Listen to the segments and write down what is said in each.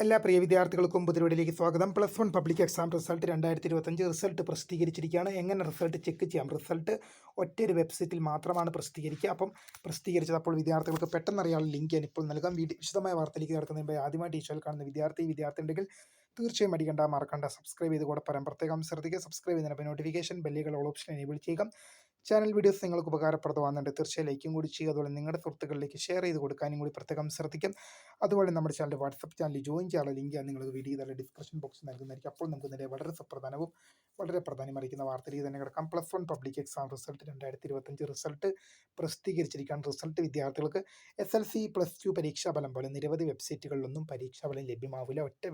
എല്ലാ പ്രിയ വിദ്യാർത്ഥികൾക്കും പുതിയവിടിലേക്ക് സ്വാഗതം. Plus one public exam result 2025 result പ്രസിദ്ധീകരിച്ചിരിക്കുകയാണ്. എങ്ങനെ റിസൾട്ട് ചെക്ക് ചെയ്യാം? റിസൾട്ട് ഒറ്റൊരു വെബ്സൈറ്റിൽ മാത്രമാണ് പ്രസിദ്ധീകരിക്കുക. അപ്പം പ്രസിദ്ധീകരിച്ചത് അപ്പോൾ വിദ്യാർത്ഥികൾക്ക് പെട്ടെന്ന് അറിയാനുള്ള ലിങ്ക് ഞാൻ ഇപ്പോൾ നൽകാം. വിശദമായ വാർത്തയിലേക്ക് കിടക്കുന്നതിന് മുമ്പ് ആദ്യമായിട്ട് ഈ ചാനൽ കാണുന്ന വിദ്യാർത്ഥി ഉണ്ടെങ്കിൽ തീർച്ചയായും അടിക്കണ്ട, മറക്കണ്ട, സബ്സ്ക്രൈബ് ചെയ്ത് കൂടെ പ്രത്യേകം ശ്രദ്ധിക്കുക. സബ്സ്ക്രൈബ് ചെയ്യുന്നതിന് നോട്ടിഫിക്കേഷൻ ബെല്ലുകൾ ഓൾ ഓപ്ഷൻ എനേബിൾ ചെയ്യുക. ചാനൽ വീഡിയോസ് നിങ്ങൾക്ക് ഉപകാരപ്രദമാകുന്നുണ്ട് തീർച്ചയായും ലൈക്കും കൂടി ചെയ്യുക. അതുപോലെ നിങ്ങളുടെ സുഹൃത്തുക്കളിലേക്ക് ഷെയർ ചെയ്ത് കൊടുക്കാനും കൂടി പ്രത്യേകം ശ്രദ്ധിക്കും. അതുപോലെ നമ്മുടെ ചാനൽ വാട്സപ്പ് ചാനൽ ജോയിൻ ചെയ്യാനുള്ള ലിങ്ക് നിങ്ങൾക്ക് വീഡിയോ ഡിസ്ക്രിപ്ഷൻ ബോക്സിൽ നൽകുന്നതായിരിക്കും. അപ്പോൾ നമുക്ക് ഇതിൻ്റെ വളരെ സുപ്രധാനവും വളരെ പ്രാധാന്യമറിയിക്കുന്ന വാർത്തയിലേക്ക് തന്നെ കിടക്കാം. Plus one public exam result 2025 result പ്രസിദ്ധീകരിച്ചിരിക്കുകയാണ്. റിസൾട്ട് വിദ്യാർത്ഥികൾക്ക് SLC +2 പരീക്ഷാഫലം പോലെ നിരവധി വെബ്സൈറ്റുകളിലൊന്നും പരീക്ഷാഫലം ലഭ്യമാവില്ല. ഒറ്റൊരു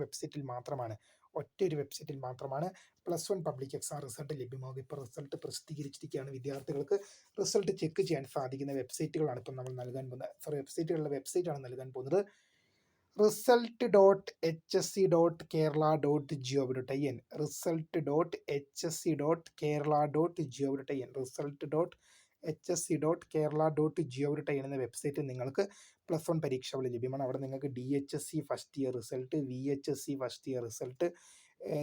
വെബ്സൈറ്റിൽ മാത്രമാണ് plus one public exam result ലഭ്യമാകും. ഇപ്പോൾ റിസൾട്ട് പ്രസിദ്ധീകരിച്ചിരിക്കുകയാണ്. വിദ്യാർത്ഥികൾക്ക് റിസൾട്ട് ചെക്ക് ചെയ്യാൻ സാധിക്കുന്ന വെബ്സൈറ്റുകളാണ് ഇപ്പം നമ്മൾ നൽകാൻ പോകുന്നത്. വെബ്സൈറ്റാണ് നൽകാൻ പോകുന്നത്. result.hsc.kerala.gov.in result.hsc.kerala.gov.in result.hsc.kerala.gov.in എന്ന വെബ്സൈറ്റ് നിങ്ങൾക്ക് പ്ലസ് വൺ പരീക്ഷകൾ ലഭ്യമാണ്. അവിടെ നിങ്ങൾക്ക് DHSC first year result, VHSC first year result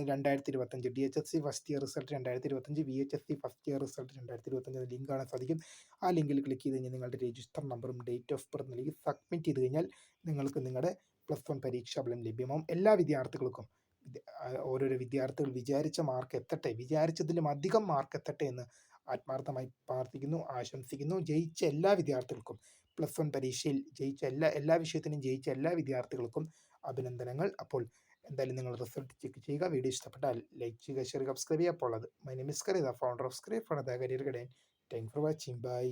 2025, DHSC first year result 2025, VHSC first year result 2025 link കാണാൻ സാധിക്കും. ആ ലിങ്കിൽ ക്ലിക്ക് ചെയ്ത് കഴിഞ്ഞാൽ നിങ്ങളുടെ രജിസ്റ്റർ നമ്പറും ഡേറ്റ് ഓഫ് ബർത്ത് നൽകി സബ്മിറ്റ് ചെയ്ത് കഴിഞ്ഞാൽ നിങ്ങൾക്ക് നിങ്ങളുടെ പ്ലസ് വൺ പരീക്ഷാഫലം ലഭ്യമാവും. എല്ലാ വിദ്യാർത്ഥികൾക്കും ഓരോരോ വിദ്യാർത്ഥികൾ വിചാരിച്ച മാർക്ക് എത്തട്ടെ, വിചാരിച്ചതിലും അധികം മാർക്ക് എത്തട്ടെ എന്ന് ആത്മാർത്ഥമായി പ്രാർത്ഥിക്കുന്നു, ആശംസിക്കുന്നു. ജയിച്ച എല്ലാ വിദ്യാർത്ഥികൾക്കും, പ്ലസ് വൺ പരീക്ഷയിൽ ജയിച്ച എല്ലാ വിഷയത്തിനും ജയിച്ച എല്ലാ വിദ്യാർത്ഥികൾക്കും അഭിനന്ദനങ്ങൾ. അപ്പോൾ എന്തായാലും നിങ്ങൾ റിസൾട്ട് ചെക്ക് ചെയ്യുക. വീഡിയോ ഇഷ്ടപ്പെട്ടാൽ ലൈക്ക് ചെയ്യുക, ഷെയർ ചെയ്യുക, സബ്സ്ക്രൈബ് ചെയ്യുക. അപ്പോൾ അത് my name is Kareetha, founder of scribe for the career guidance. Thank for watching. By.